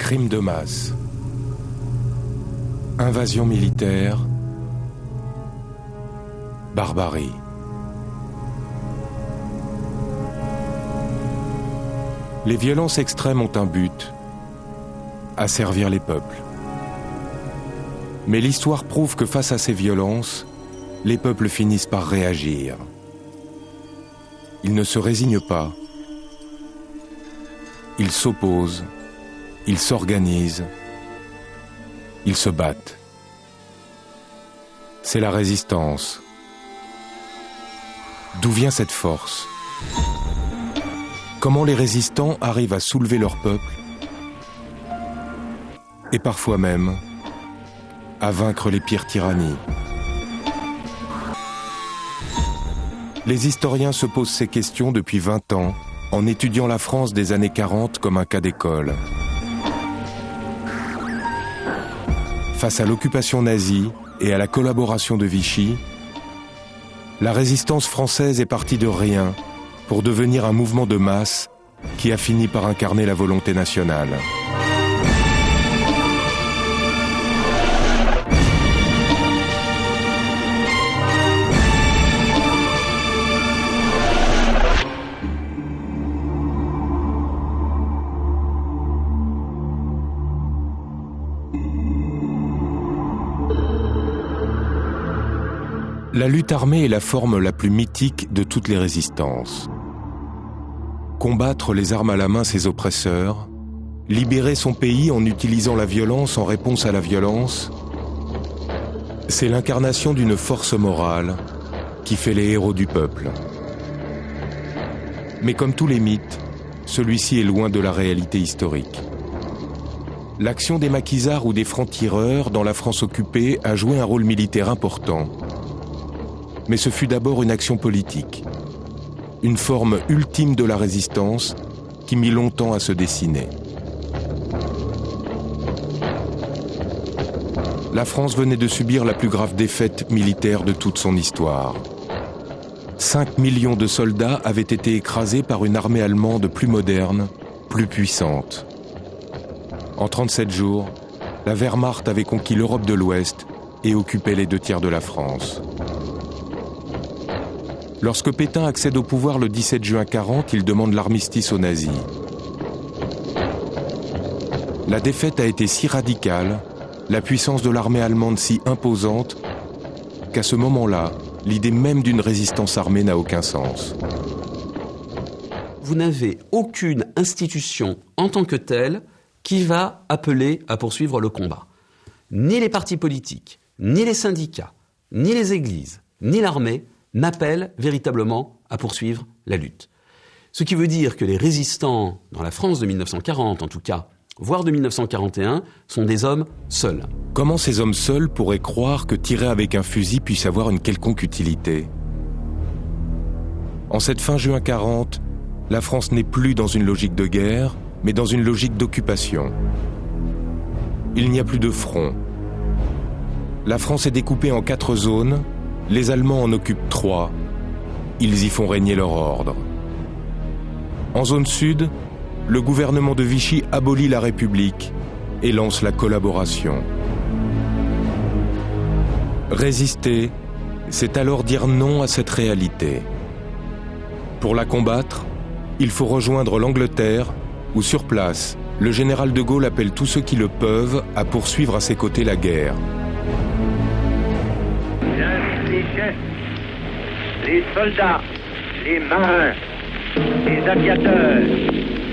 Crime de masse. Invasion militaire. Barbarie. Les violences extrêmes ont un but, asservir les peuples. Mais l'histoire prouve que face à ces violences, les peuples finissent par réagir. Ils ne se résignent pas. Ils s'opposent, ils s'organisent, ils se battent. C'est la résistance. D'où vient cette force ? Comment les résistants arrivent à soulever leur peuple et parfois même à vaincre les pires tyrannies. Les historiens se posent ces questions depuis 20 ans en étudiant la France des années 40 comme un cas d'école. Face à l'occupation nazie et à la collaboration de Vichy, la résistance française est partie de rien pour devenir un mouvement de masse qui a fini par incarner la volonté nationale. La lutte armée est la forme la plus mythique de toutes les résistances. Combattre les armes à la main ses oppresseurs, libérer son pays en utilisant la violence en réponse à la violence, c'est l'incarnation d'une force morale qui fait les héros du peuple. Mais comme tous les mythes, celui-ci est loin de la réalité historique. L'action des maquisards ou des francs-tireurs dans la France occupée a joué un rôle militaire important. Mais ce fut d'abord une action politique, une forme ultime de la résistance qui mit longtemps à se dessiner. La France venait de subir la plus grave défaite militaire de toute son histoire. 5 millions de soldats avaient été écrasés par une armée allemande plus moderne, plus puissante. En 37 jours, la Wehrmacht avait conquis l'Europe de l'Ouest et occupé les 2 tiers de la France. Lorsque Pétain accède au pouvoir le 17 juin 40, il demande l'armistice aux nazis. La défaite a été si radicale, la puissance de l'armée allemande si imposante, qu'à ce moment-là, l'idée même d'une résistance armée n'a aucun sens. Vous n'avez aucune institution en tant que telle qui va appeler à poursuivre le combat. Ni les partis politiques, ni les syndicats, ni les églises, ni l'armée n'appellent véritablement à poursuivre la lutte. Ce qui veut dire que les résistants, dans la France de 1940 en tout cas, voire de 1941, sont des hommes seuls. Comment ces hommes seuls pourraient croire que tirer avec un fusil puisse avoir une quelconque utilité ? En cette fin juin 40, la France n'est plus dans une logique de guerre, mais dans une logique d'occupation. Il n'y a plus de front. La France est découpée en 4 zones. Les Allemands en occupent 3. Ils y font régner leur ordre. En zone sud, le gouvernement de Vichy abolit la République et lance la collaboration. Résister, c'est alors dire non à cette réalité. Pour la combattre, il faut rejoindre l'Angleterre, où sur place, le général de Gaulle appelle tous ceux qui le peuvent à poursuivre à ses côtés la guerre. Les chefs, les soldats, les marins, les aviateurs,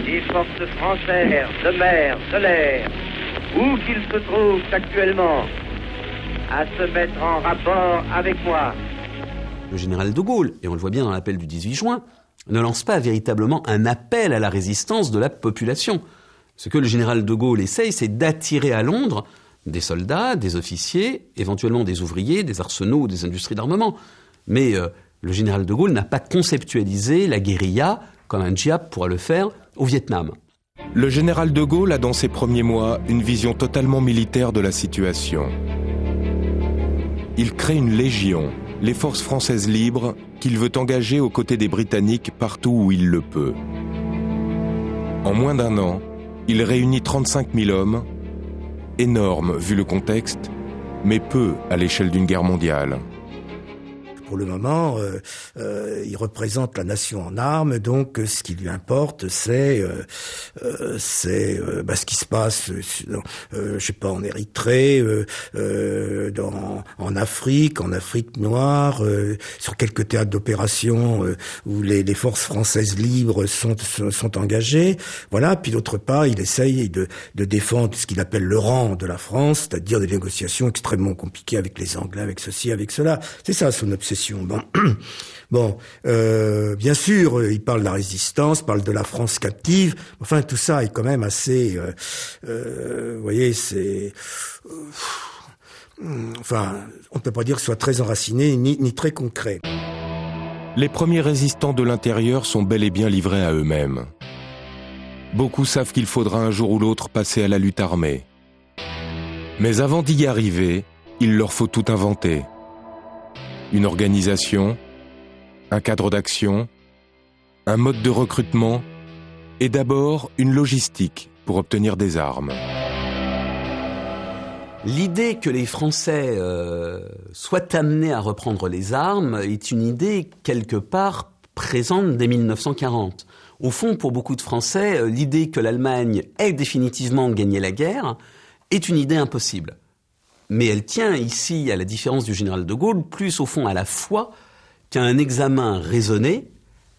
les forces françaises de mer, de l'air, où qu'ils se trouvent actuellement, à se mettre en rapport avec moi. Le général de Gaulle, et on le voit bien dans l'appel du 18 juin, ne lance pas véritablement un appel à la résistance de la population. Ce que le général de Gaulle essaye, c'est d'attirer à Londres des soldats, des officiers, éventuellement des ouvriers, des arsenaux ou des industries d'armement. Mais le général de Gaulle n'a pas conceptualisé la guérilla comme un djihad pourra le faire au Vietnam. Le général de Gaulle a dans ses premiers mois une vision totalement militaire de la situation. Il crée une légion, les forces françaises libres, qu'il veut engager aux côtés des Britanniques partout où il le peut. En moins d'1 an, Il réunit 35 000 hommes, énorme vu le contexte, mais peu à l'échelle d'une guerre mondiale. Pour le moment, il représente la nation en armes, donc ce qui lui importe, c'est ce qui se passe, je sais pas, en Érythrée, en Afrique noire, sur quelques théâtres d'opération où les forces françaises libres sont engagées. Voilà. Puis d'autre part, il essaye de défendre ce qu'il appelle le rang de la France, c'est-à-dire des négociations extrêmement compliquées avec les Anglais, avec ceci, avec cela. C'est ça son obsession. Bon, bien sûr, il parle de la résistance, parle de la France captive. Enfin, tout ça est quand même assez, vous voyez, c'est, enfin, on ne peut pas dire que ce soit très enraciné ni très concret. Les premiers résistants de l'intérieur sont bel et bien livrés à eux-mêmes. Beaucoup savent qu'il faudra un jour ou l'autre passer à la lutte armée. Mais avant d'y arriver, il leur faut tout inventer. Une organisation, un cadre d'action, un mode de recrutement et d'abord une logistique pour obtenir des armes. L'idée que les Français soient amenés à reprendre les armes est une idée quelque part présente dès 1940. Au fond, pour beaucoup de Français, l'idée que l'Allemagne ait définitivement gagné la guerre est une idée impossible. Mais elle tient ici, à la différence du général de Gaulle, plus au fond à la foi qu'à un examen raisonné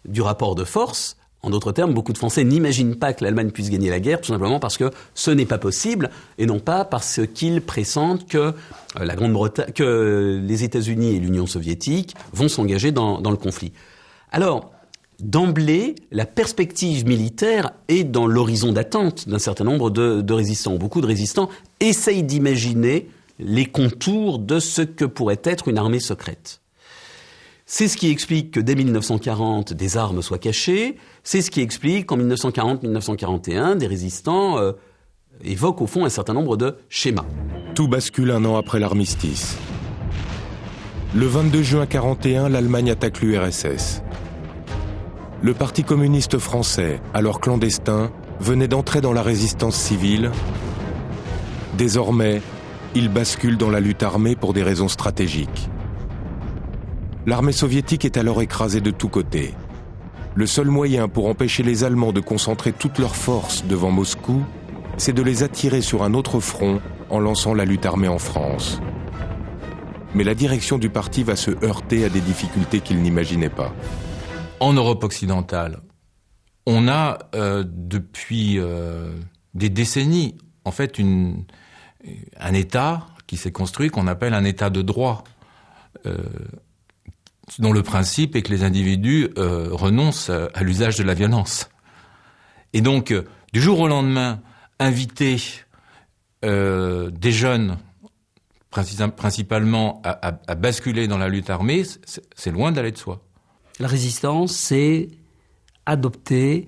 du rapport de force. En d'autres termes, beaucoup de Français n'imaginent pas que l'Allemagne puisse gagner la guerre, tout simplement parce que ce n'est pas possible, et non pas parce qu'ils pressentent que la Grande-Bretagne, que les États-Unis et l'Union soviétique vont s'engager dans le conflit. Alors, d'emblée, la perspective militaire est dans l'horizon d'attente d'un certain nombre de résistants. Beaucoup de résistants essayent d'imaginer les contours de ce que pourrait être une armée secrète. C'est ce qui explique que dès 1940, des armes soient cachées. C'est ce qui explique qu'en 1940-1941, des résistants évoquent au fond un certain nombre de schémas. Tout bascule un an après l'armistice. Le 22 juin 1941, l'Allemagne attaque l'URSS. Le Parti communiste français, alors clandestin, venait d'entrer dans la résistance civile. Désormais, il bascule dans la lutte armée pour des raisons stratégiques. L'armée soviétique est alors écrasée de tous côtés. Le seul moyen pour empêcher les Allemands de concentrer toutes leurs forces devant Moscou, c'est de les attirer sur un autre front en lançant la lutte armée en France. Mais la direction du parti va se heurter à des difficultés qu'il n'imaginait pas. En Europe occidentale, on a depuis des décennies, en fait, un État qui s'est construit, qu'on appelle un État de droit, dont le principe est que les individus renoncent à l'usage de la violence. Et donc, du jour au lendemain, inviter des jeunes, principalement, à basculer dans la lutte armée, c'est loin d'aller de soi. La résistance, c'est adopter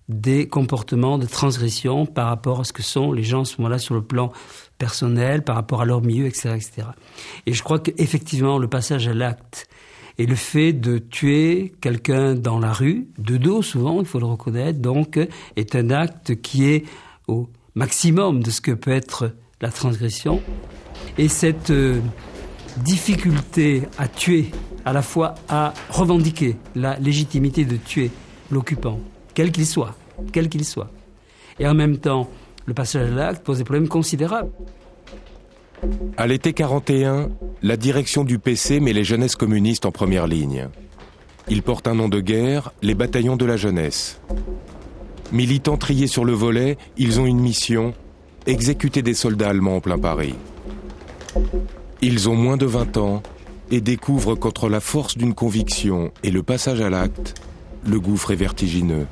des comportements de transgression par rapport à ce que sont les gens à ce moment-là sur le plan personnel, par rapport à leur milieu, etc., etc. Et je crois qu'effectivement, le passage à l'acte et le fait de tuer quelqu'un dans la rue, de dos souvent, il faut le reconnaître, donc, est un acte qui est au maximum de ce que peut être la transgression. Et cette difficulté à tuer, à la fois à revendiquer la légitimité de tuer l'occupant, quel qu'il soit. Et en même temps, le passage à l'acte pose des problèmes considérables. À l'été 1941, la direction du PC met les jeunesses communistes en première ligne. Ils portent un nom de guerre, les bataillons de la jeunesse. Militants triés sur le volet, ils ont une mission, exécuter des soldats allemands en plein Paris. Ils ont moins de 20 ans et découvrent qu'entre la force d'une conviction et le passage à l'acte, le gouffre est vertigineux.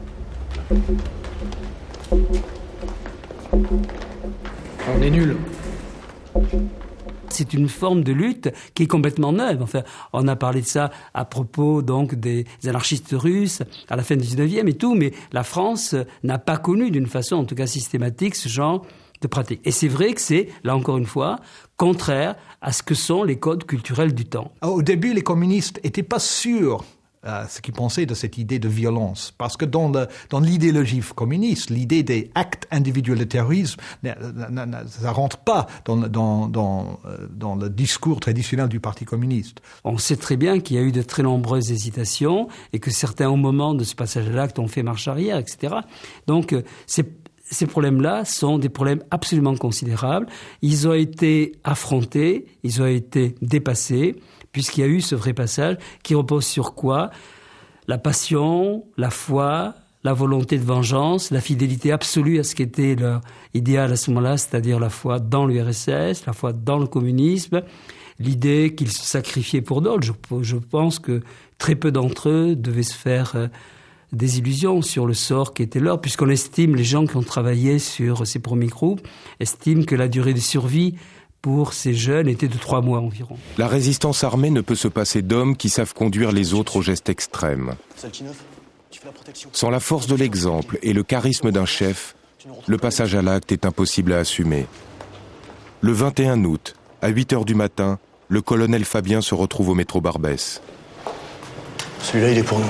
On est nuls. C'est une forme de lutte qui est complètement neuve. Enfin, on a parlé de ça à propos donc des anarchistes russes à la fin du 19e et tout, mais la France n'a pas connu d'une façon en tout cas systématique ce genre de pratique. Et c'est vrai que c'est, là encore une fois, contraire à ce que sont les codes culturels du temps. Au début, les communistes n'étaient pas sûrs ce qu'ils pensaient de cette idée de violence. Parce que dans l'idéologie communiste, l'idée des actes individuels de terrorisme, ça rentre pas dans le discours traditionnel du Parti communiste. On sait très bien qu'il y a eu de très nombreuses hésitations et que certains, au moment de ce passage à l'acte, ont fait marche arrière, etc. Donc, ces problèmes-là sont des problèmes absolument considérables. Ils ont été affrontés, ils ont été dépassés, puisqu'il y a eu ce vrai passage qui repose sur quoi? La passion, la foi, la volonté de vengeance, la fidélité absolue à ce qu'était leur idéal à ce moment-là, c'est-à-dire la foi dans l'URSS, la foi dans le communisme, l'idée qu'ils se sacrifiaient pour d'autres. Je pense que très peu d'entre eux devaient se faire des illusions sur le sort qui était leur, puisqu'on estime, les gens qui ont travaillé sur ces premiers groupes, estiment que la durée de survie pour ces jeunes était de 3 mois environ. La résistance armée ne peut se passer d'hommes qui savent conduire les autres aux gestes extrêmes. Sans la force de l'exemple et le charisme d'un chef, le passage à l'acte est impossible à assumer. Le 21 août, à 8h du matin, le colonel Fabien se retrouve au métro Barbès. Celui-là, il est pour nous.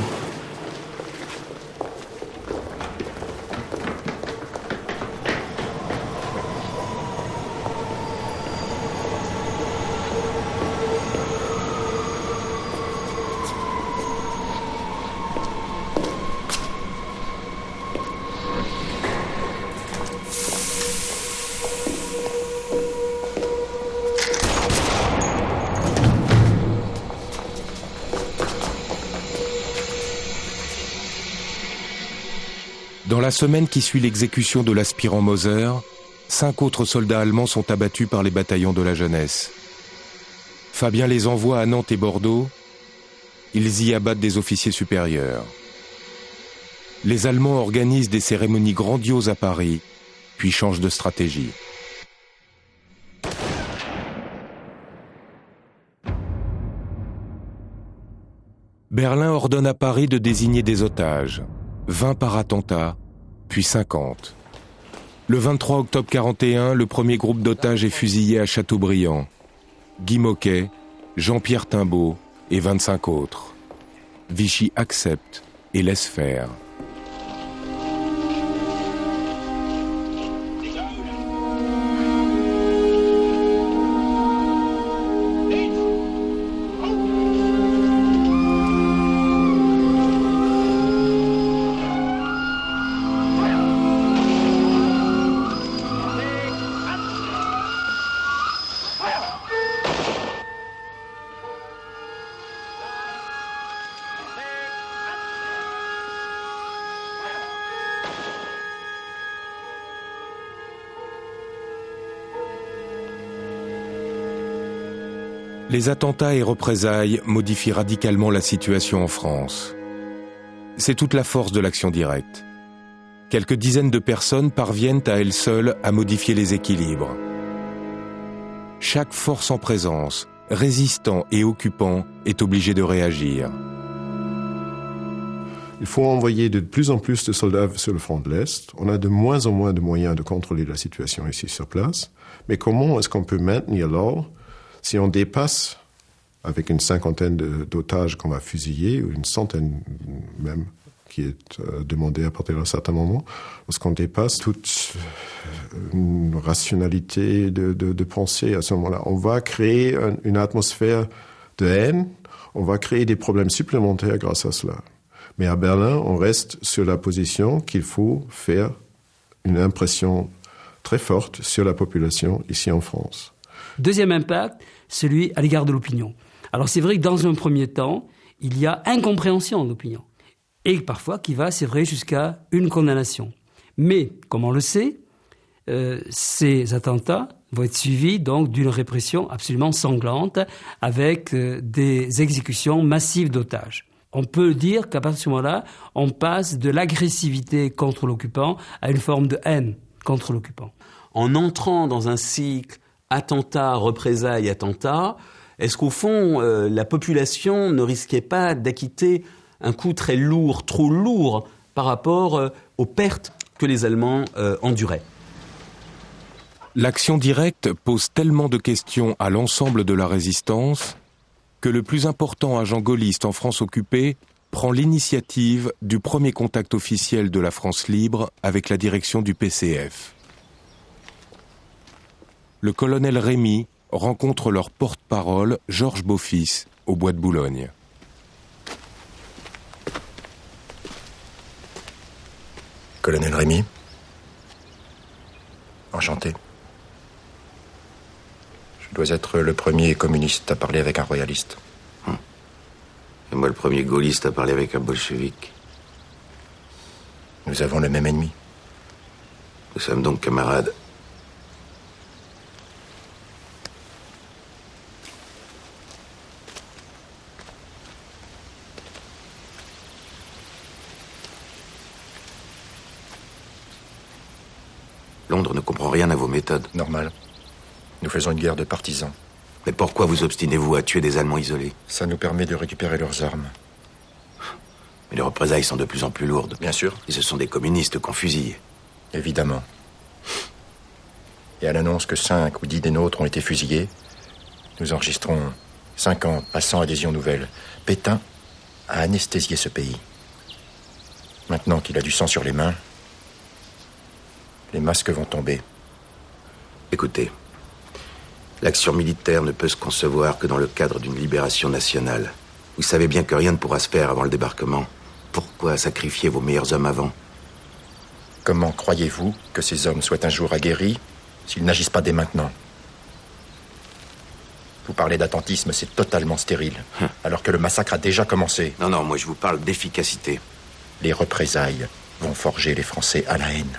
Dans la semaine qui suit l'exécution de l'aspirant Moser, 5 autres soldats allemands sont abattus par les bataillons de la jeunesse. Fabien les envoie à Nantes et Bordeaux. Ils y abattent des officiers supérieurs. Les Allemands organisent des cérémonies grandioses à Paris, puis changent de stratégie. Berlin ordonne à Paris de désigner des otages. 20 par attentat, puis 50. Le 23 octobre 1941, le premier groupe d'otages est fusillé à Châteaubriand. Guy Moquet, Jean-Pierre Timbaud et 25 autres. Vichy accepte et laisse faire. Les attentats et représailles modifient radicalement la situation en France. C'est toute la force de l'action directe. Quelques dizaines de personnes parviennent à elles seules à modifier les équilibres. Chaque force en présence, résistant et occupant, est obligée de réagir. Il faut envoyer de plus en plus de soldats sur le front de l'Est. On a de moins en moins de moyens de contrôler la situation ici sur place. Mais comment est-ce qu'on peut maintenir l'ordre si on dépasse, avec une 50aine d'otages qu'on va fusiller, ou une centaine même, qui est demandée à partir d'un certain moment, parce qu'on dépasse toute une rationalité de pensée à ce moment-là. On va créer une atmosphère de haine, on va créer des problèmes supplémentaires grâce à cela. Mais à Berlin, on reste sur la position qu'il faut faire une impression très forte sur la population ici en France. Deuxième impact, celui à l'égard de l'opinion. Alors c'est vrai que dans un premier temps, il y a incompréhension de l'opinion. Et parfois qui va, c'est vrai, jusqu'à une condamnation. Mais, comme on le sait, ces attentats vont être suivis donc d'une répression absolument sanglante avec des exécutions massives d'otages. On peut dire qu'à partir de ce moment-là, on passe de l'agressivité contre l'occupant à une forme de haine contre l'occupant. En entrant dans un cycle attentat, représailles, attentat, est-ce qu'au fond, la population ne risquait pas d'acquitter un coût très lourd, trop lourd, par rapport aux pertes que les Allemands enduraient? L'action directe pose tellement de questions à l'ensemble de la résistance que le plus important agent gaulliste en France occupée prend l'initiative du premier contact officiel de la France libre avec la direction du PCF. Le colonel Rémy rencontre leur porte-parole, Georges Beaufils, au bois de Boulogne. Colonel Rémy. Enchanté. Je dois être le premier communiste à parler avec un royaliste. Et moi le premier gaulliste à parler avec un bolchevique. Nous avons le même ennemi. Nous sommes donc camarades. Londres ne comprend rien à vos méthodes. Normal. Nous faisons une guerre de partisans. Mais pourquoi vous obstinez-vous à tuer des Allemands isolés? Ça nous permet de récupérer leurs armes. Mais les représailles sont de plus en plus lourdes. Bien sûr. Et ce sont des communistes qu'on fusille. Évidemment. Et à l'annonce que 5 ou 10 des nôtres ont été fusillés, nous enregistrons 50 à 100 adhésions nouvelles. Pétain a anesthésié ce pays. Maintenant qu'il a du sang sur les mains, les masques vont tomber. Écoutez, l'action militaire ne peut se concevoir que dans le cadre d'une libération nationale. Vous savez bien que rien ne pourra se faire avant le débarquement. Pourquoi sacrifier vos meilleurs hommes avant? Comment croyez-vous que ces hommes soient un jour aguerris s'ils n'agissent pas dès maintenant? Vous parlez d'attentisme, c'est totalement stérile. Alors que le massacre a déjà commencé. Non, moi je vous parle d'efficacité. Les représailles vont forger les Français à la haine.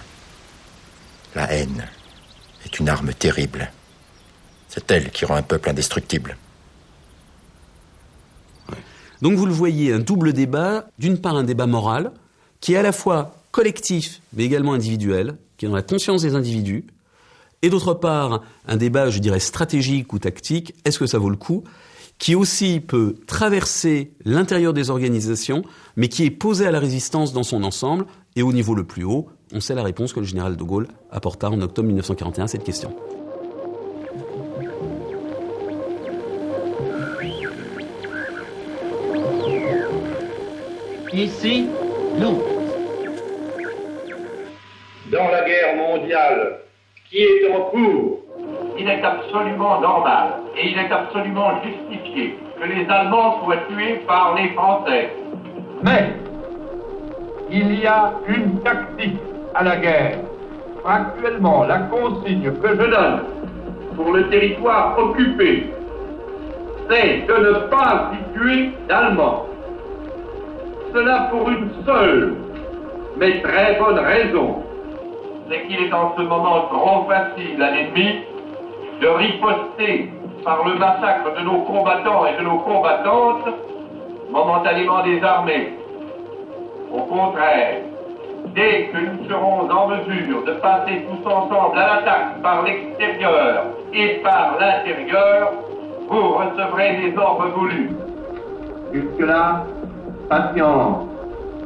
La haine est une arme terrible. C'est elle qui rend un peuple indestructible. Donc vous le voyez, un double débat, d'une part un débat moral, qui est à la fois collectif, mais également individuel, qui est dans la conscience des individus, et d'autre part un débat, je dirais, stratégique ou tactique, est-ce que ça vaut le coup, qui aussi peut traverser l'intérieur des organisations, mais qui est posé à la résistance dans son ensemble, et au niveau le plus haut, on sait la réponse que le général de Gaulle apporta en octobre 1941 à cette question. Ici, nous. Dans la guerre mondiale qui est en cours, il est absolument normal et il est absolument justifié que les Allemands soient tués par les Français. Mais il y a une tactique à la guerre. Actuellement, la consigne que je donne pour le territoire occupé, c'est de ne pas y tuer d'Allemands. Cela pour une seule, mais très bonne raison. C'est qu'il est en ce moment trop facile à l'ennemi de riposter par le massacre de nos combattants et de nos combattantes, momentanément désarmés. Au contraire, dès que nous serons en mesure de passer tous ensemble à l'attaque par l'extérieur et par l'intérieur, vous recevrez les ordres voulus. Jusque-là, patience,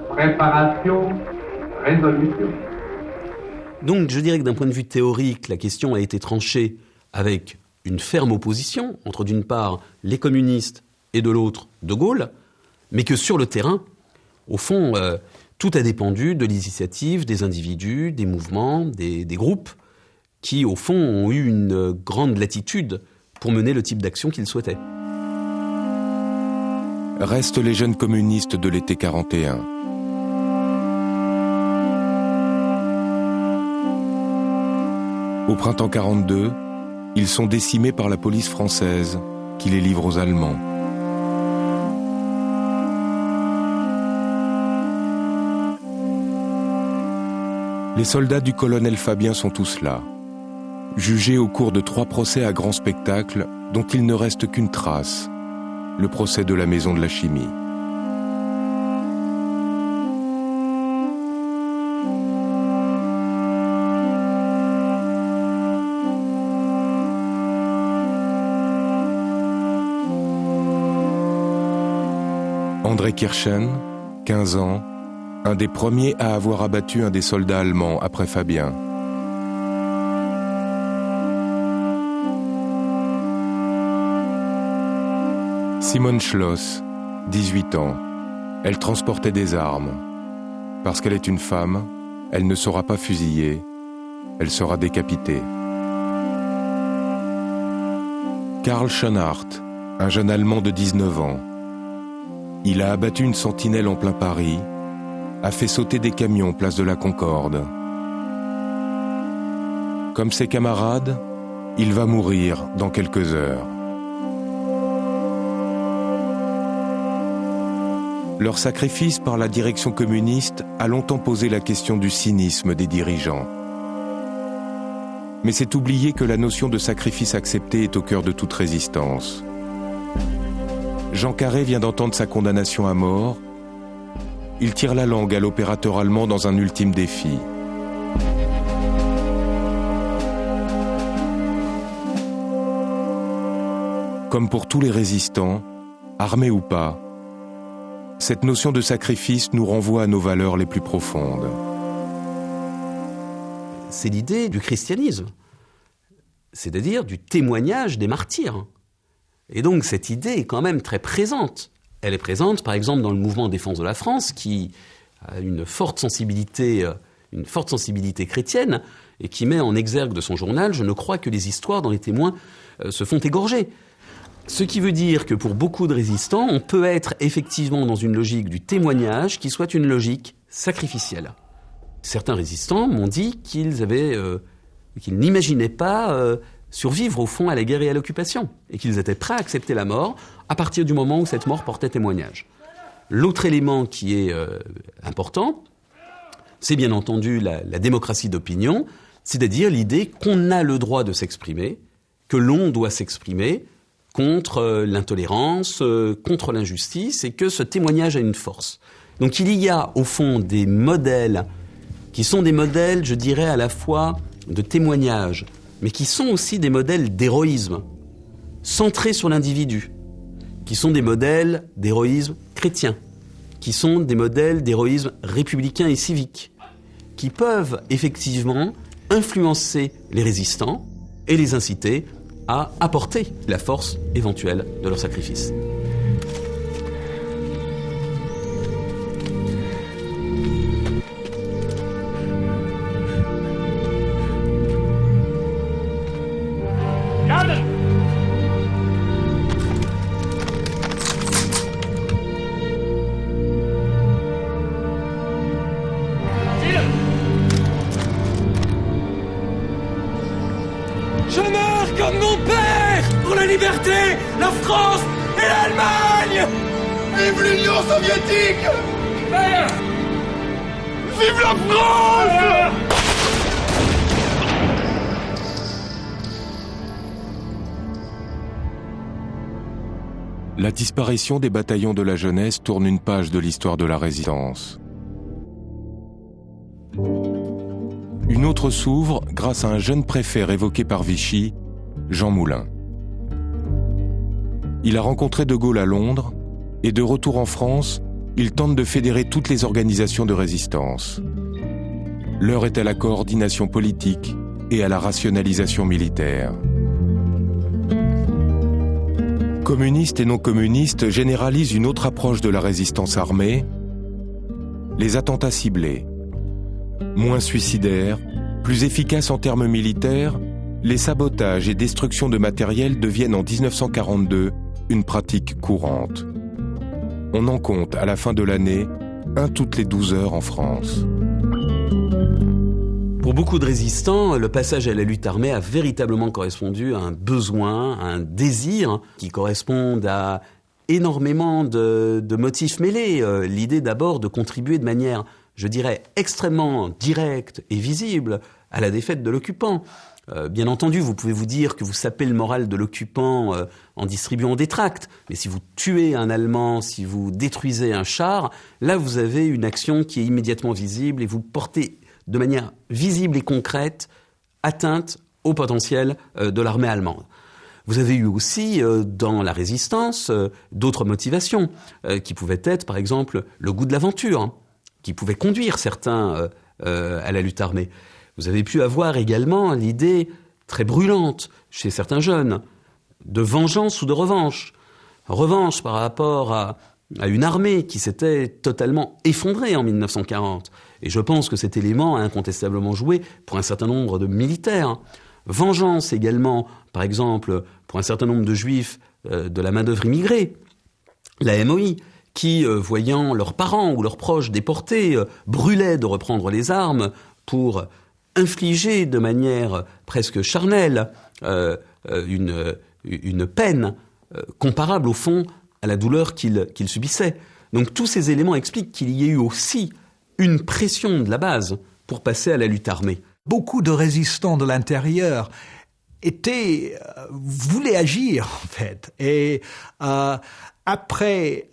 préparation, résolution. Donc je dirais que d'un point de vue théorique, la question a été tranchée avec une ferme opposition entre d'une part les communistes et de l'autre De Gaulle, mais que sur le terrain, au fond, tout a dépendu de l'initiative des individus, des mouvements, des groupes qui, au fond, ont eu une grande latitude pour mener le type d'action qu'ils souhaitaient. Restent les jeunes communistes de l'été 41. Au printemps 42, ils sont décimés par la police française qui les livre aux Allemands. Les soldats du colonel Fabien sont tous là, jugés au cours de 3 procès à grand spectacle dont il ne reste qu'une trace, le procès de la Maison de la Chimie. André Kirchen, 15 ans, un des premiers à avoir abattu un des soldats allemands après Fabien. Simone Schloss, 18 ans, Elle transportait des armes. Parce qu'elle est une femme, elle ne sera pas fusillée, elle sera décapitée. Karl Schönhardt, un jeune Allemand de 19 ans. Il a abattu une sentinelle en plein Paris, a fait sauter des camions place de la Concorde. Comme ses camarades, il va mourir dans quelques heures. Leur sacrifice par la direction communiste a longtemps posé la question du cynisme des dirigeants. Mais c'est oublier que la notion de sacrifice accepté est au cœur de toute résistance. Jean Carré vient d'entendre sa condamnation à mort. Il tire la langue à l'opérateur allemand dans un ultime défi. Comme pour tous les résistants, armés ou pas, cette notion de sacrifice nous renvoie à nos valeurs les plus profondes. C'est l'idée du christianisme, c'est-à-dire du témoignage des martyrs. Et donc cette idée est quand même très présente. Elle est présente, par exemple, dans le mouvement Défense de la France, qui a une forte sensibilité chrétienne, et qui met en exergue de son journal « Je ne crois que les histoires dont les témoins se font égorger ». Ce qui veut dire que pour beaucoup de résistants, on peut être effectivement dans une logique du témoignage qui soit une logique sacrificielle. Certains résistants m'ont dit qu'ils n'imaginaient pas survivre au fond à la guerre et à l'occupation, et qu'ils étaient prêts à accepter la mort à partir du moment où cette mort portait témoignage. L'autre élément qui est important, c'est bien entendu la démocratie d'opinion, c'est-à-dire l'idée qu'on a le droit de s'exprimer, que l'on doit s'exprimer contre l'intolérance, contre l'injustice, et que ce témoignage a une force. Donc il y a au fond des modèles qui sont des modèles, je dirais, à la fois de témoignage, mais qui sont aussi des modèles d'héroïsme, centrés sur l'individu, qui sont des modèles d'héroïsme chrétien, qui sont des modèles d'héroïsme républicain et civique, qui peuvent effectivement influencer les résistants et les inciter à apporter la force éventuelle de leur sacrifice. Je meurs comme mon père pour la liberté, la France et l'Allemagne. Vive l'Union soviétique. Père. Vive la France. La disparition des bataillons de la jeunesse tourne une page de l'histoire de la résistance. Une autre s'ouvre grâce à un jeune préfet révoqué par Vichy, Jean Moulin. Il a rencontré De Gaulle à Londres et de retour en France, il tente de fédérer toutes les organisations de résistance. L'heure est à la coordination politique et à la rationalisation militaire. Communistes et non communistes généralisent une autre approche de la résistance armée, les attentats ciblés. Moins suicidaires, plus efficaces en termes militaires, les sabotages et destructions de matériel deviennent en 1942 une pratique courante. On en compte à la fin de l'année, un toutes les 12 heures en France. Pour beaucoup de résistants, le passage à la lutte armée a véritablement correspondu à un besoin, à un désir qui correspondent à énormément de motifs mêlés. L'idée d'abord de contribuer de manière, je dirais, extrêmement directe et visible à la défaite de l'occupant. Bien entendu, vous pouvez vous dire que vous sapez le moral de l'occupant en distribuant des tracts, mais si vous tuez un Allemand, si vous détruisez un char, là vous avez une action qui est immédiatement visible et vous portez de manière visible et concrète atteinte au potentiel de l'armée allemande. Vous avez eu aussi dans la résistance d'autres motivations qui pouvaient être par exemple le goût de l'aventure, qui pouvait conduire certains à la lutte armée. Vous avez pu avoir également l'idée très brûlante chez certains jeunes de vengeance ou de revanche. Revanche par rapport à à une armée qui s'était totalement effondrée en 1940. Et je pense que cet élément a incontestablement joué pour un certain nombre de militaires. Vengeance également, par exemple, pour un certain nombre de juifs de la main-d'œuvre immigrée. La MOI, qui, voyant leurs parents ou leurs proches déportés, brûlaient de reprendre les armes pour infliger de manière presque charnelle une peine comparable au fond à la douleur qu'ils subissaient. Donc tous ces éléments expliquent qu'il y ait eu aussi une pression de la base pour passer à la lutte armée. Beaucoup de résistants de l'intérieur voulaient agir, en fait. Et après,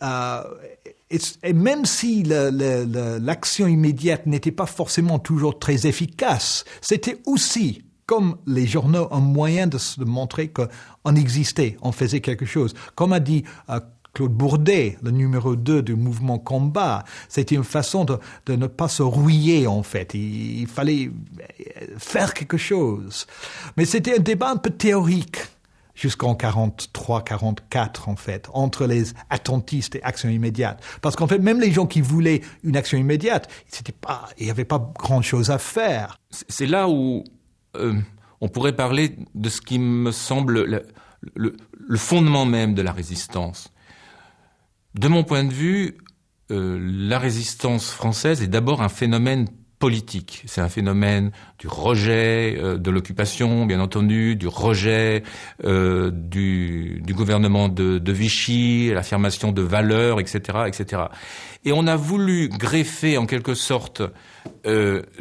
et même si l'action immédiate n'était pas forcément toujours très efficace, c'était aussi, comme les journaux, un moyen de se montrer qu'on existait, on faisait quelque chose. Comme a dit Claude Bourdet, le numéro 2 du mouvement Combat, c'était une façon de ne pas se rouiller, en fait. Il fallait faire quelque chose. Mais c'était un débat un peu théorique jusqu'en 43-44, en fait, entre les attentistes et Action immédiate. Parce qu'en fait, même les gens qui voulaient une action immédiate, il n'y avait pas grand-chose à faire. C'est là où on pourrait parler de ce qui me semble le fondement même de la résistance. De mon point de vue, la résistance française est d'abord un phénomène politique. C'est un phénomène du rejet de l'occupation, bien entendu, du rejet du gouvernement de Vichy, l'affirmation de valeurs, etc., etc. Et on a voulu greffer, en quelque sorte,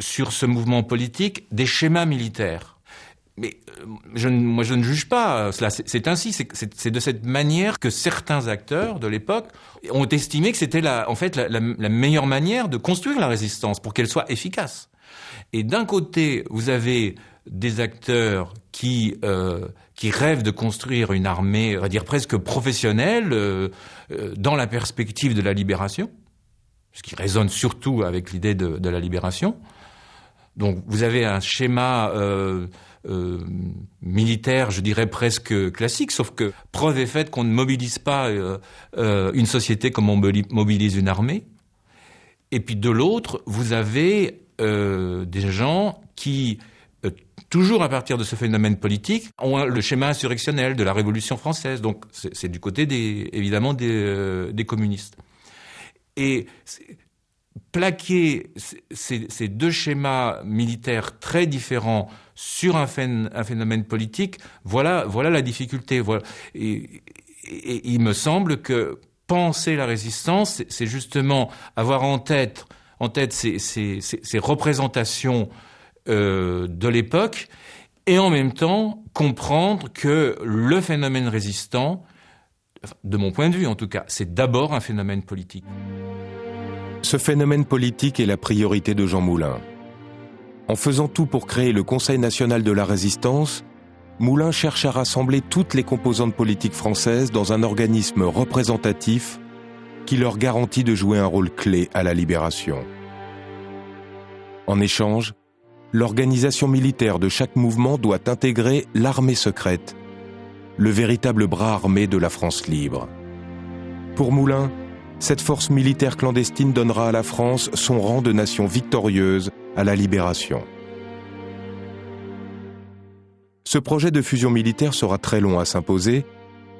sur ce mouvement politique, des schémas militaires. Mais moi, je ne juge pas cela. C'est ainsi. C'est de cette manière que certains acteurs de l'époque ont estimé que c'était la meilleure manière de construire la résistance pour qu'elle soit efficace. Et d'un côté, vous avez des acteurs qui rêvent de construire une armée, on va dire presque professionnelle, dans la perspective de la libération, ce qui résonne surtout avec l'idée de la libération. Donc, vous avez un schéma militaire, je dirais presque classique, sauf que preuve est faite qu'on ne mobilise pas une société comme on mobilise une armée. Et puis de l'autre, vous avez des gens qui, toujours à partir de ce phénomène politique, ont le schéma insurrectionnel de la Révolution française. Donc c'est du côté évidemment des communistes. Et plaquer ces deux schémas militaires très différents sur un phénomène politique, voilà la difficulté. Voilà. Et il me semble que penser la résistance, c'est justement avoir en tête ces représentations de l'époque, et en même temps comprendre que le phénomène résistant, de mon point de vue en tout cas, c'est d'abord un phénomène politique. Ce phénomène politique est la priorité de Jean Moulin. En faisant tout pour créer le Conseil national de la résistance, Moulin cherche à rassembler toutes les composantes politiques françaises dans un organisme représentatif qui leur garantit de jouer un rôle clé à la libération. En échange, l'organisation militaire de chaque mouvement doit intégrer l'armée secrète, le véritable bras armé de la France libre. Pour Moulin, cette force militaire clandestine donnera à la France son rang de nation victorieuse à la libération. Ce projet de fusion militaire sera très long à s'imposer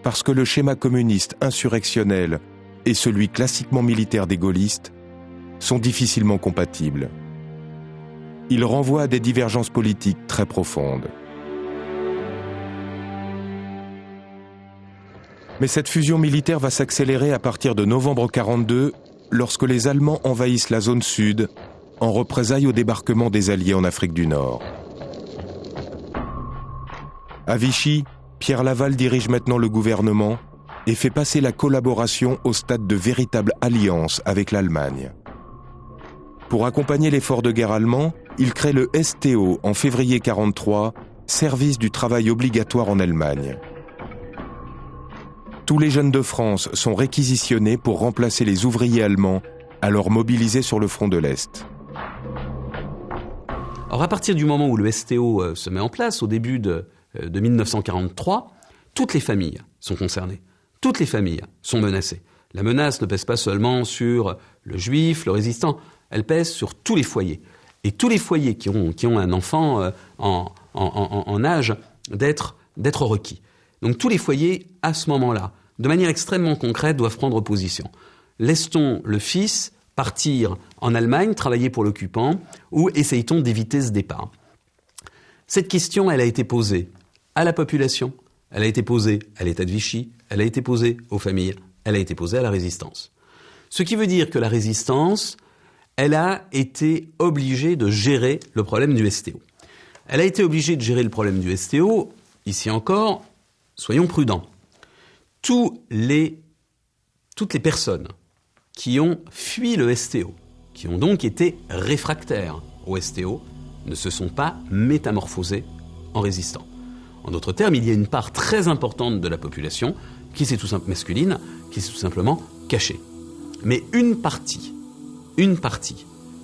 parce que le schéma communiste insurrectionnel et celui classiquement militaire des gaullistes sont difficilement compatibles. Ils renvoient à des divergences politiques très profondes. Mais cette fusion militaire va s'accélérer à partir de novembre 1942, lorsque les Allemands envahissent la zone sud, en représailles au débarquement des Alliés en Afrique du Nord. À Vichy, Pierre Laval dirige maintenant le gouvernement et fait passer la collaboration au stade de véritable alliance avec l'Allemagne. Pour accompagner l'effort de guerre allemand, il crée le STO en février 1943, service du travail obligatoire en Allemagne. Tous les jeunes de France sont réquisitionnés pour remplacer les ouvriers allemands alors mobilisés sur le front de l'Est. Alors à partir du moment où le STO se met en place, au début de 1943, toutes les familles sont concernées. Toutes les familles sont menacées. La menace ne pèse pas seulement sur le juif, le résistant, elle pèse sur tous les foyers. Et tous les foyers qui ont un enfant en âge d'être requis. Donc tous les foyers, à ce moment-là, de manière extrêmement concrète, doivent prendre position. Laisse-t-on le fils partir en Allemagne, travailler pour l'occupant, ou essaye-t-on d'éviter ce départ? Cette question, elle a été posée à la population, elle a été posée à l'État de Vichy, elle a été posée aux familles, elle a été posée à la résistance. Ce qui veut dire que la résistance, elle a été obligée de gérer le problème du STO. Elle a été obligée de gérer le problème du STO, ici encore, soyons prudents. Toutes les personnes qui ont fui le STO, qui ont donc été réfractaires au STO, ne se sont pas métamorphosées en résistants. En d'autres termes, il y a une part très importante de la population qui s'est tout simplement masculine, qui s'est tout simplement cachée. Mais une partie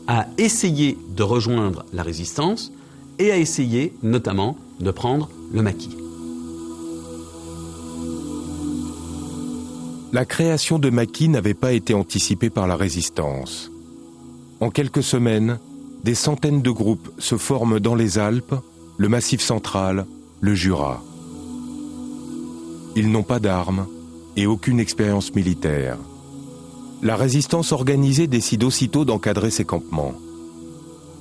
a essayé de rejoindre la résistance et a essayé notamment de prendre le maquis. La création de maquis n'avait pas été anticipée par la résistance. En quelques semaines, des centaines de groupes se forment dans les Alpes, le Massif central, le Jura. Ils n'ont pas d'armes et aucune expérience militaire. La résistance organisée décide aussitôt d'encadrer ces campements.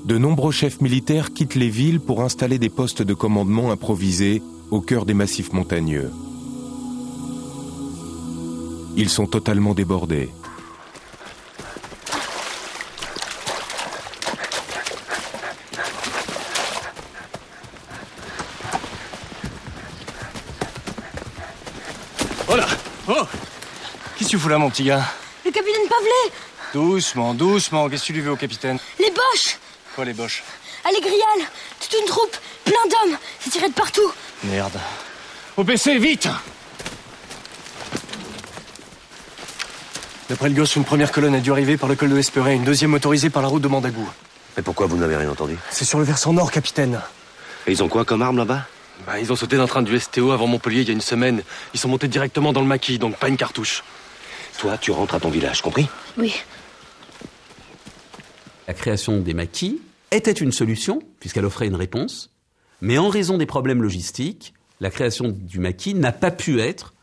De nombreux chefs militaires quittent les villes pour installer des postes de commandement improvisés au cœur des massifs montagneux. Ils sont totalement débordés. Oh là! Oh! Qu'est-ce que tu fous là, mon petit gars? Le capitaine Pavelet! Doucement, doucement, qu'est-ce que tu lui veux au capitaine? Les Boches! Quoi, les Boches? À l'Égrial! Toute une troupe, plein d'hommes, c'est tiré de partout! Merde. Au PC, vite! D'après le gosse, une première colonne a dû arriver par le col de l'Espéret, une deuxième motorisée par la route de Mandagou. Mais pourquoi vous n'avez rien entendu? C'est sur le versant nord, capitaine. Et ils ont quoi comme arme là-bas? Ils ont sauté d'un train du STO avant Montpellier il y a une semaine. Ils sont montés directement dans le maquis, donc pas une cartouche. Toi, tu rentres à ton village, compris? Oui. La création des maquis était une solution, puisqu'elle offrait une réponse, mais en raison des problèmes logistiques, la création du maquis n'a pas pu être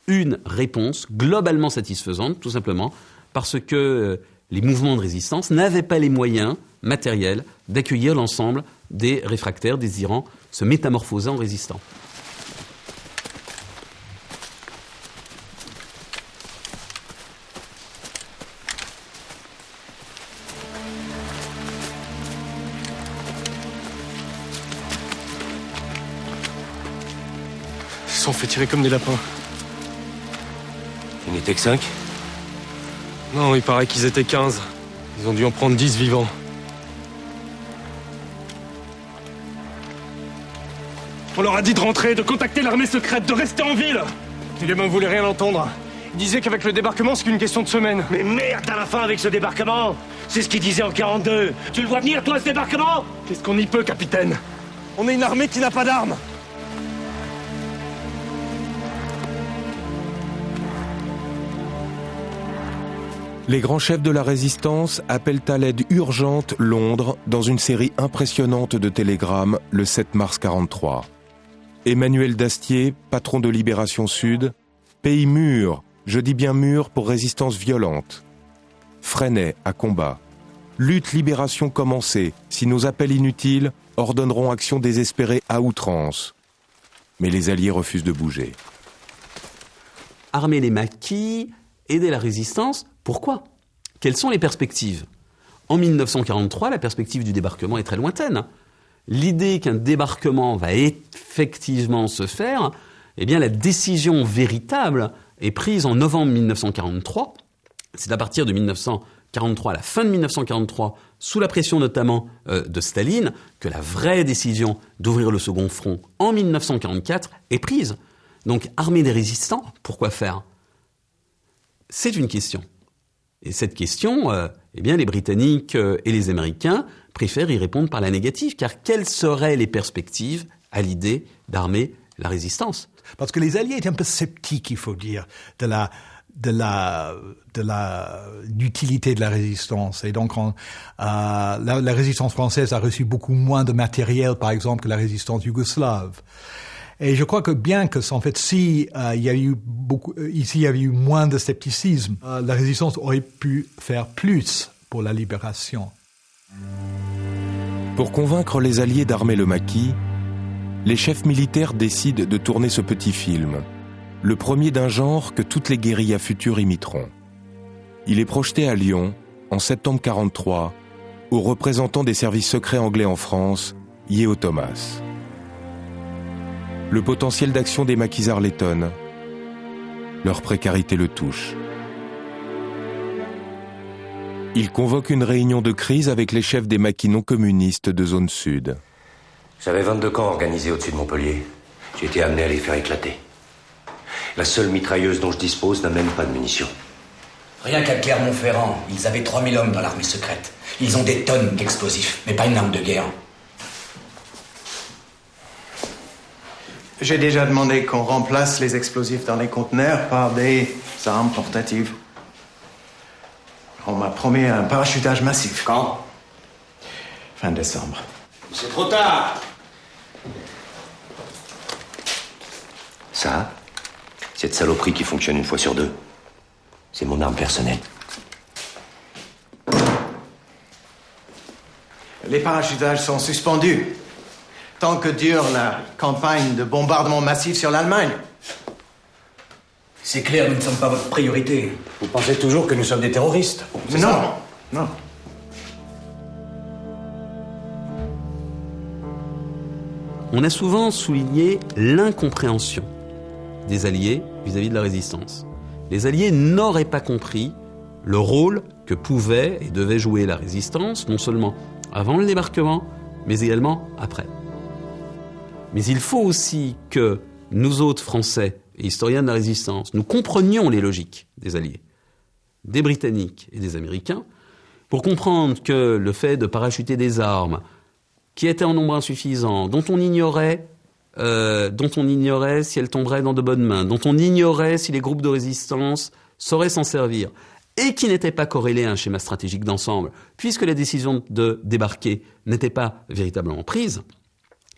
une réponse globalement satisfaisante, tout simplement parce que les mouvements de résistance n'avaient pas les moyens matériels d'accueillir l'ensemble des réfractaires désirant se métamorphoser en résistants. Ils se sont fait tirer comme des lapins. Il n'était que 5? Non, il paraît qu'ils étaient 15. Ils ont dû en prendre 10 vivants. On leur a dit de rentrer, de contacter l'armée secrète, de rester en ville. Les gamins ne voulaient rien entendre. Ils disaient qu'avec le débarquement, c'est qu'une question de semaine. Mais merde à la fin avec ce débarquement! C'est ce qu'ils disaient en 42! Tu le vois venir, toi, ce débarquement? Qu'est-ce qu'on y peut, capitaine? On est une armée qui n'a pas d'armes. Les grands chefs de la résistance appellent à l'aide urgente Londres dans une série impressionnante de télégrammes le 7 mars 43. Emmanuel Dastier, patron de Libération Sud, pays mûr, je dis bien mûr pour résistance violente. Freinet à combat. Lutte libération commencée, si nos appels inutiles ordonneront action désespérée à outrance. Mais les Alliés refusent de bouger. Armer les maquis, aider la résistance, pourquoi? Quelles sont les perspectives? En 1943, la perspective du débarquement est très lointaine. L'idée qu'un débarquement va effectivement se faire, eh bien la décision véritable est prise en novembre 1943. C'est à partir de 1943, à la fin de 1943, sous la pression notamment de Staline, que la vraie décision d'ouvrir le second front en 1944 est prise. Donc armer des résistants, pourquoi faire? C'est une question. Et cette question, eh bien, les Britanniques et les Américains préfèrent y répondre par la négative, car quelles seraient les perspectives à l'idée d'armer la résistance? Parce que les Alliés étaient un peu sceptiques, il faut dire, de l'utilité de la résistance. Et donc, la résistance française a reçu beaucoup moins de matériel, par exemple, que la résistance yougoslave. Et je crois que bien que, en fait, il y avait eu moins de scepticisme, la résistance aurait pu faire plus pour la libération. Pour convaincre les Alliés d'armer le maquis, les chefs militaires décident de tourner ce petit film, le premier d'un genre que toutes les guérillas futures imiteront. Il est projeté à Lyon, en septembre 1943, aux représentants des services secrets anglais en France, Yeo Thomas. Le potentiel d'action des maquisards l'étonne. Leur précarité le touche. Il convoque une réunion de crise avec les chefs des maquis non communistes de zone sud. J'avais 22 camps organisés au-dessus de Montpellier. J'ai été amené à les faire éclater. La seule mitrailleuse dont je dispose n'a même pas de munitions. Rien qu'à Clermont-Ferrand, ils avaient 3000 hommes dans l'armée secrète. Ils ont des tonnes d'explosifs, mais pas une arme de guerre. J'ai déjà demandé qu'on remplace les explosifs dans les conteneurs par des armes portatives. On m'a promis un parachutage massif. Quand ? Fin décembre. C'est trop tard. Ça, cette saloperie qui fonctionne une fois sur deux, c'est mon arme personnelle. Les parachutages sont suspendus tant que dure la campagne de bombardement massif sur l'Allemagne. C'est clair, nous ne sommes pas votre priorité. Vous pensez toujours que nous sommes des terroristes. Non, non. On a souvent souligné l'incompréhension des Alliés vis-à-vis de la résistance. Les Alliés n'auraient pas compris le rôle que pouvait et devait jouer la résistance, non seulement avant le débarquement, mais également après. Mais il faut aussi que nous autres Français et historiens de la résistance, nous comprenions les logiques des Alliés, des Britanniques et des Américains, pour comprendre que le fait de parachuter des armes qui étaient en nombre insuffisant, dont on ignorait si elles tomberaient dans de bonnes mains, dont on ignorait si les groupes de résistance sauraient s'en servir, et qui n'étaient pas corrélés à un schéma stratégique d'ensemble, puisque la décision de débarquer n'était pas véritablement prise,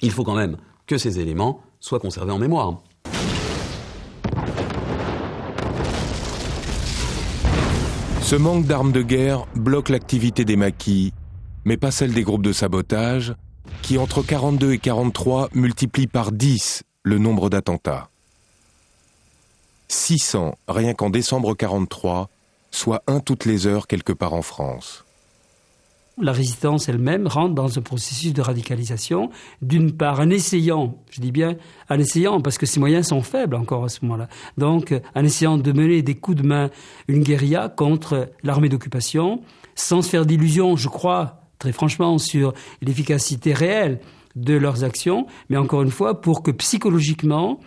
il faut quand même que ces éléments soient conservés en mémoire. Ce manque d'armes de guerre bloque l'activité des maquis, mais pas celle des groupes de sabotage, qui entre 1942 et 1943 multiplient par 10 le nombre d'attentats. 600 rien qu'en décembre 1943, soit un toutes les heures quelque part en France. La résistance elle-même rentre dans un processus de radicalisation, d'une part en essayant, je dis bien en essayant, parce que ses moyens sont faibles encore à ce moment-là, donc en essayant de mener des coups de main une guérilla contre l'armée d'occupation, sans se faire d'illusions, je crois, très franchement, sur l'efficacité réelle de leurs actions, mais encore une fois, pour que psychologiquement,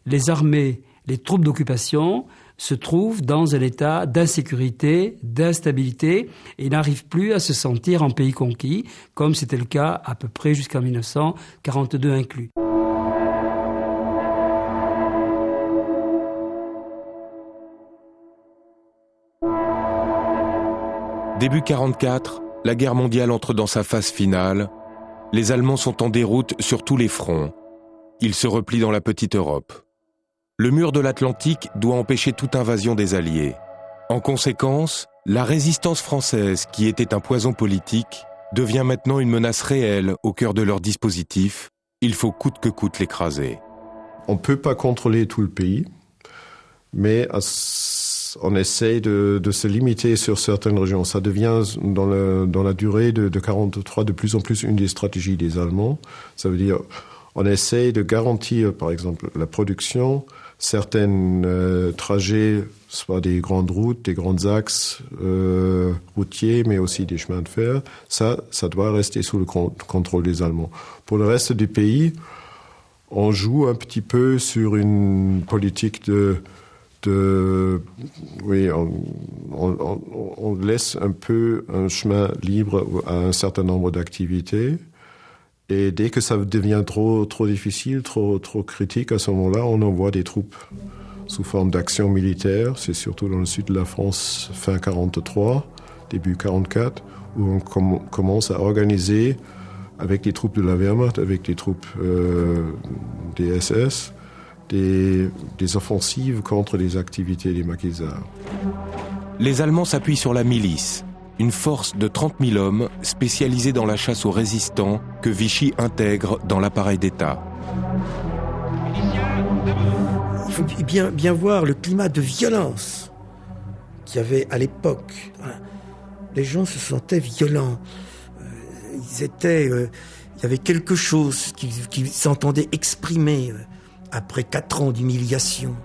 les armées, les troupes d'occupation se trouvent dans un état d'insécurité, d'instabilité, et n'arrivent plus à se sentir en pays conquis, comme c'était le cas à peu près jusqu'en 1942 inclus. Début 1944, la guerre mondiale entre dans sa phase finale. Les Allemands sont en déroute sur tous les fronts. Ils se replient dans la petite Europe. Le mur de l'Atlantique doit empêcher toute invasion des Alliés. En conséquence, la résistance française, qui était un poison politique, devient maintenant une menace réelle au cœur de leur dispositif. Il faut coûte que coûte l'écraser. On ne peut pas contrôler tout le pays, mais on essaye de se limiter sur certaines régions. Ça devient, dans la durée de 1943, de plus en plus une des stratégies des Allemands. Ça veut dire, on essaye de garantir, par exemple, la production, certains trajets, soit des grandes routes, des grands axes routiers, mais aussi des chemins de fer. Ça doit rester sous le contrôle des Allemands. Pour le reste du pays, on joue un petit peu sur une politique oui, on laisse un peu un chemin libre à un certain nombre d'activités. Et dès que ça devient trop difficile, trop critique, à ce moment-là, on envoie des troupes. sous forme d'actions militaires. C'est surtout dans le sud de la France, fin 43, début 44, où on commence à organiser avec les troupes de la Wehrmacht, avec les troupes des SS, des offensives contre les activités des maquisards. Les Allemands s'appuient sur la milice, une force de 30 000 hommes spécialisée dans la chasse aux résistants que Vichy intègre dans l'appareil d'État. Il faut bien voir le climat de violence qu'il y avait à l'époque. Les gens se sentaient violents. Il y avait quelque chose qui s'entendait exprimer après 4 ans d'humiliation.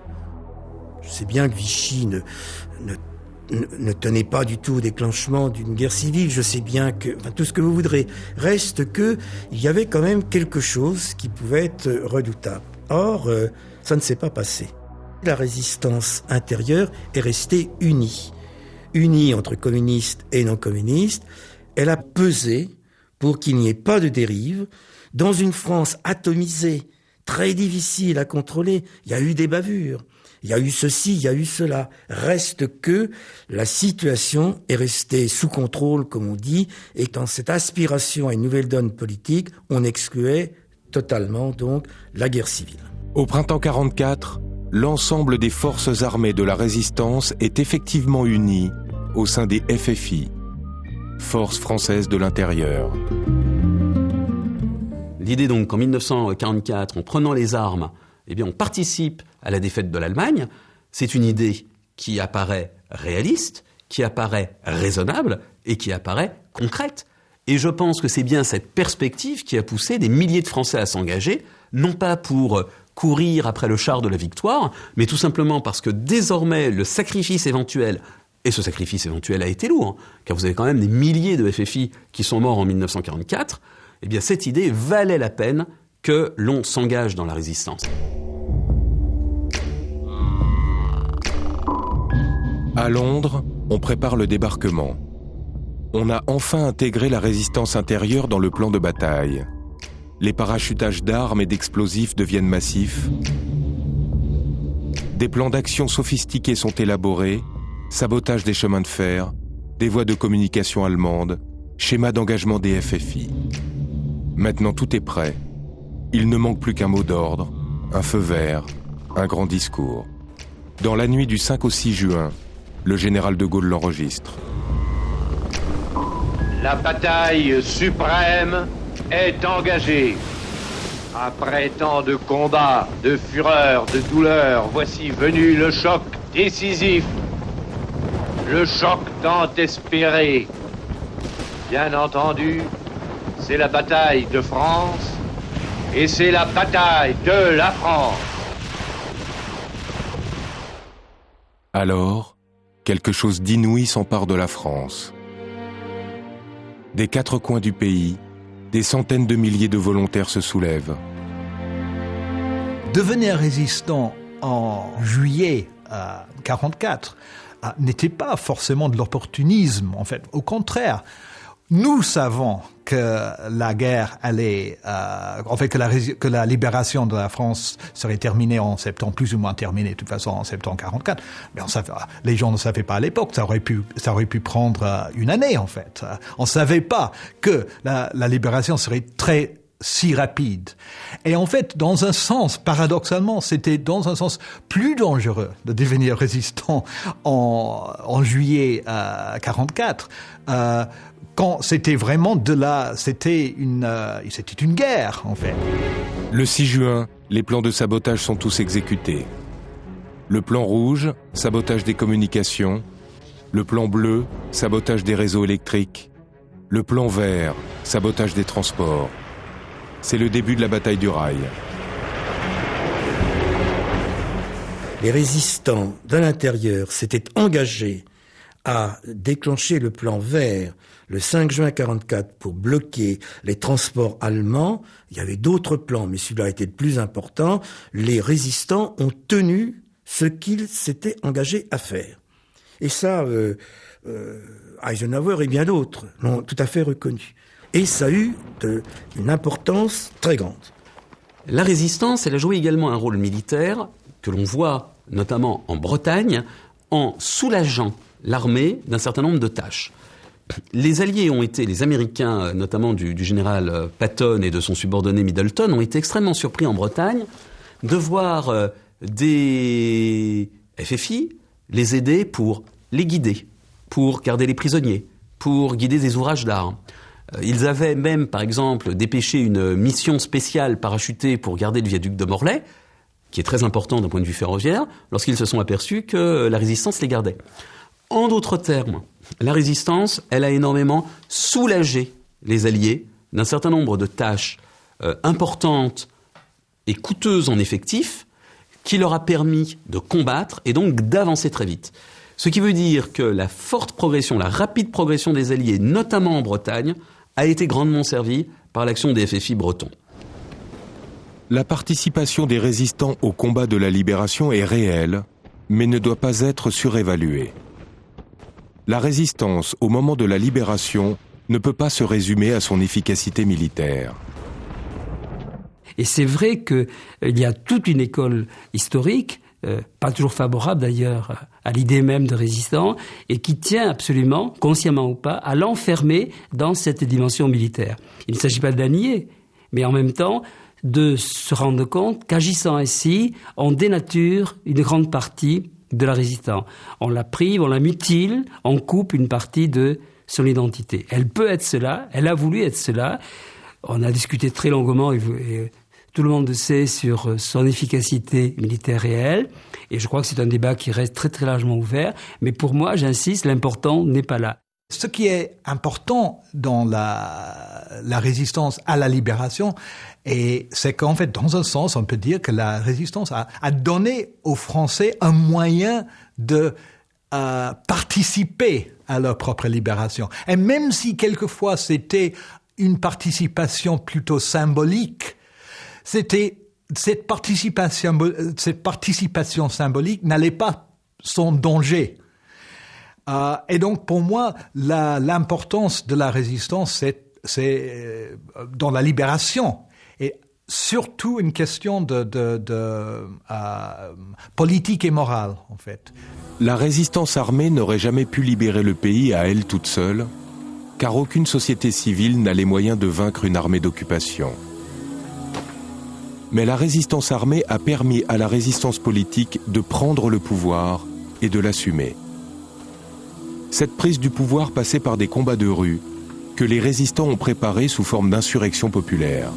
Je sais bien que Vichy ne tenait pas du tout au déclenchement d'une guerre civile. Je sais bien que, tout ce que vous voudrez. Reste que, il y avait quand même quelque chose qui pouvait être redoutable. Or, ça ne s'est pas passé. La résistance intérieure est restée unie. Unie entre communistes et non-communistes. Elle a pesé pour qu'il n'y ait pas de dérive. Dans une France atomisée, très difficile à contrôler, il y a eu des bavures. Il y a eu ceci, il y a eu cela. Reste que la situation est restée sous contrôle, comme on dit, et dans cette aspiration à une nouvelle donne politique, on excluait totalement donc la guerre civile. Au printemps 44, l'ensemble des forces armées de la résistance est effectivement uni au sein des FFI, Forces françaises de l'intérieur. L'idée donc qu'en 1944, en prenant les armes, eh bien on participe à la défaite de l'Allemagne, c'est une idée qui apparaît réaliste, qui apparaît raisonnable et qui apparaît concrète. Et je pense que c'est bien cette perspective qui a poussé des milliers de Français à s'engager, non pas pour courir après le char de la victoire, mais tout simplement parce que désormais le sacrifice éventuel, et ce sacrifice éventuel a été lourd, car vous avez quand même des milliers de FFI qui sont morts en 1944, eh bien cette idée valait la peine que l'on s'engage dans la résistance. À Londres, on prépare le débarquement. On a enfin intégré la résistance intérieure dans le plan de bataille. Les parachutages d'armes et d'explosifs deviennent massifs. Des plans d'action sophistiqués sont élaborés, sabotage des chemins de fer, des voies de communication allemandes, schéma d'engagement des FFI. Maintenant tout est prêt. Il ne manque plus qu'un mot d'ordre, un feu vert, un grand discours. Dans la nuit du 5 au 6 juin, le général de Gaulle l'enregistre. La bataille suprême est engagée. Après tant de combats, de fureur, de douleur, voici venu le choc décisif. Le choc tant espéré. Bien entendu, c'est la bataille de France et c'est la bataille de la France. Alors, quelque chose d'inouï s'empare de la France. Des 4 coins du pays, des centaines de milliers de volontaires se soulèvent. Devenir résistant en juillet 1944 n'était pas forcément de l'opportunisme, en fait. Au contraire, nous savons que la guerre allait, que la libération de la France serait terminée en septembre, plus ou moins terminée de toute façon en septembre 1944. Mais les gens ne savaient pas à l'époque. Ça aurait pu prendre une année en fait. On savait pas que la libération serait si rapide. Et en fait, dans un sens, paradoxalement, c'était dans un sens plus dangereux de devenir résistant en juillet 1944. Quand c'était vraiment c'était une guerre, en fait. Le 6 juin, les plans de sabotage sont tous exécutés. Le plan rouge, sabotage des communications. Le plan bleu, sabotage des réseaux électriques. Le plan vert, sabotage des transports. C'est le début de la bataille du rail. Les résistants de l'intérieur s'étaient engagés à déclencher le plan vert le 5 juin 1944 pour bloquer les transports allemands. Il y avait d'autres plans, mais celui-là était le plus important. Les résistants ont tenu ce qu'ils s'étaient engagés à faire. Et ça, Eisenhower et bien d'autres l'ont tout à fait reconnu. Et ça a eu une importance très grande. La résistance, elle a joué également un rôle militaire que l'on voit notamment en Bretagne en soulageant l'armée d'un certain nombre de tâches. Les Alliés ont été, les Américains, notamment du général Patton et de son subordonné Middleton, ont été extrêmement surpris en Bretagne de voir des FFI les aider pour les guider, pour garder les prisonniers, pour guider des ouvrages d'art. Ils avaient même, par exemple, dépêché une mission spéciale parachutée pour garder le viaduc de Morlaix, qui est très important d'un point de vue ferroviaire, lorsqu'ils se sont aperçus que la résistance les gardait. En d'autres termes, la résistance, elle a énormément soulagé les Alliés d'un certain nombre de tâches importantes et coûteuses en effectifs, qui leur a permis de combattre et donc d'avancer très vite. Ce qui veut dire que la forte progression, la rapide progression des Alliés, notamment en Bretagne, a été grandement servie par l'action des FFI bretons. La participation des résistants au combat de la libération est réelle, mais ne doit pas être surévaluée. La résistance au moment de la libération ne peut pas se résumer à son efficacité militaire. Et c'est vrai qu'il y a toute une école historique, pas toujours favorable d'ailleurs à l'idée même de résistant, et qui tient absolument, consciemment ou pas, à l'enfermer dans cette dimension militaire. Il ne s'agit pas de la nier, mais en même temps de se rendre compte qu'agissant ainsi, on dénature une grande partie de la résistance. On la prive, on la mutile, on coupe une partie de son identité. Elle peut être cela, elle a voulu être cela. On a discuté très longuement, et tout le monde sait, sur son efficacité militaire réelle. Et je crois que c'est un débat qui reste très très largement ouvert. Mais pour moi, j'insiste, l'important n'est pas là. Ce qui est important dans la résistance à la libération, c'est qu'en fait, dans un sens, on peut dire que la résistance a donné aux Français un moyen de participer à leur propre libération. Et même si quelquefois c'était une participation plutôt symbolique, cette participation symbolique n'allait pas sans danger. Et donc, pour moi, l'importance de la résistance, c'est dans la libération. Et surtout une question de politique et morale, en fait. La résistance armée n'aurait jamais pu libérer le pays à elle toute seule, car aucune société civile n'a les moyens de vaincre une armée d'occupation. Mais la résistance armée a permis à la résistance politique de prendre le pouvoir et de l'assumer. Cette prise du pouvoir passait par des combats de rue que les résistants ont préparés sous forme d'insurrection populaire.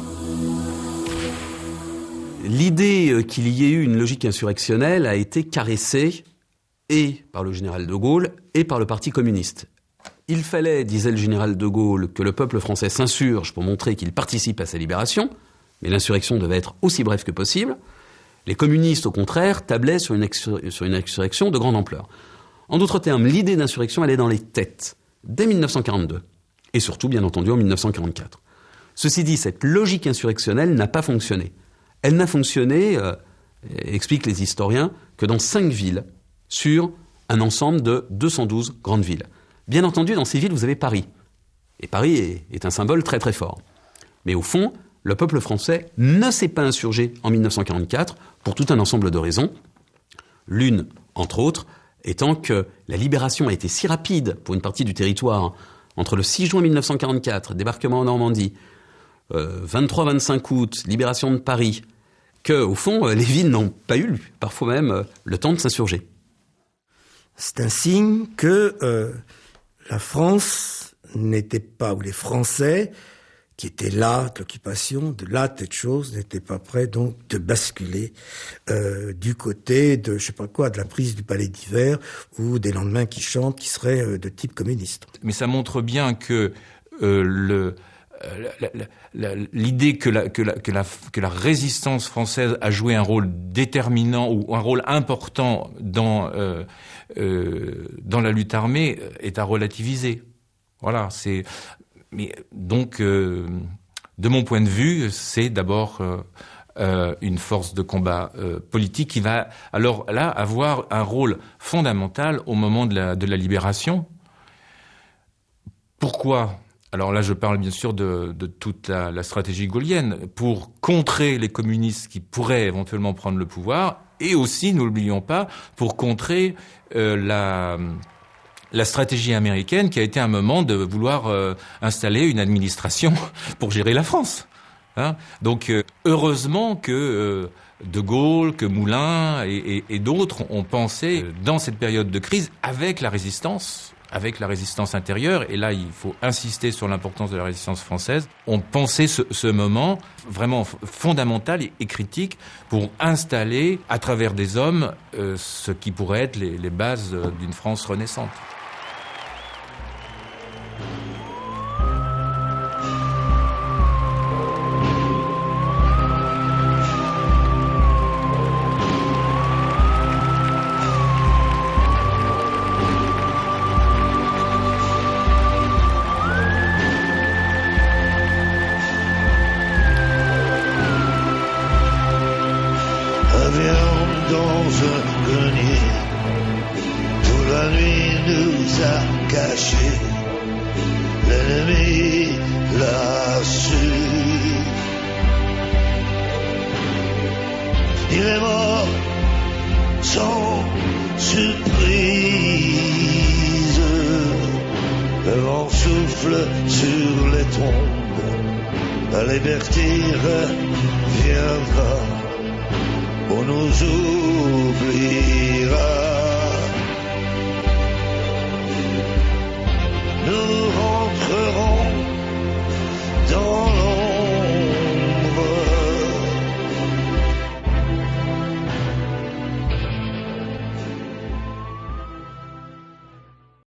L'idée qu'il y ait eu une logique insurrectionnelle a été caressée et par le général de Gaulle et par le Parti communiste. Il fallait, disait le général de Gaulle, que le peuple français s'insurge pour montrer qu'il participe à sa libération, mais l'insurrection devait être aussi brève que possible. Les communistes, au contraire, tablaient sur une insurrection de grande ampleur. En d'autres termes, l'idée d'insurrection, elle est dans les têtes, dès 1942, et surtout, bien entendu, en 1944. Ceci dit, cette logique insurrectionnelle n'a pas fonctionné. Elle n'a fonctionné, expliquent les historiens, que dans 5 villes, sur un ensemble de 212 grandes villes. Bien entendu, dans ces villes, vous avez Paris. Et Paris est un symbole très très fort. Mais au fond, le peuple français ne s'est pas insurgé en 1944 pour tout un ensemble de raisons. L'une, entre autres, étant que la libération a été si rapide pour une partie du territoire, entre le 6 juin 1944, débarquement en Normandie, 23-25 août, libération de Paris, que, au fond, les villes n'ont pas eu, parfois même, le temps de s'insurger. C'est un signe que la France n'était pas, ou les Français qui étaient là de l'occupation, de là de cette chose, n'étaient pas prêts donc de basculer du côté de, je sais pas quoi, de la prise du Palais d'Hiver ou des lendemains qui chantent, qui seraient de type communiste. Mais ça montre bien que l'idée que la résistance française a joué un rôle déterminant ou un rôle important dans la lutte armée est à relativiser. Voilà, c'est. Mais donc, de mon point de vue, c'est d'abord une force de combat politique qui va alors là avoir un rôle fondamental au moment de la libération. Pourquoi ? Alors là, je parle bien sûr de toute la stratégie gaullienne pour contrer les communistes qui pourraient éventuellement prendre le pouvoir, et aussi, n'oublions pas, pour contrer la stratégie américaine qui a été un moment de vouloir installer une administration pour gérer la France. Hein. Donc heureusement que De Gaulle, que Moulin et d'autres ont pensé dans cette période de crise avec la résistance intérieure, et là il faut insister sur l'importance de la résistance française, ont pensé ce moment vraiment fondamental et critique pour installer à travers des hommes ce qui pourrait être les bases d'une France renaissante. Il est mort sans surprise. Le vent souffle sur les tombes. La liberté reviendra pour nous ouvrir.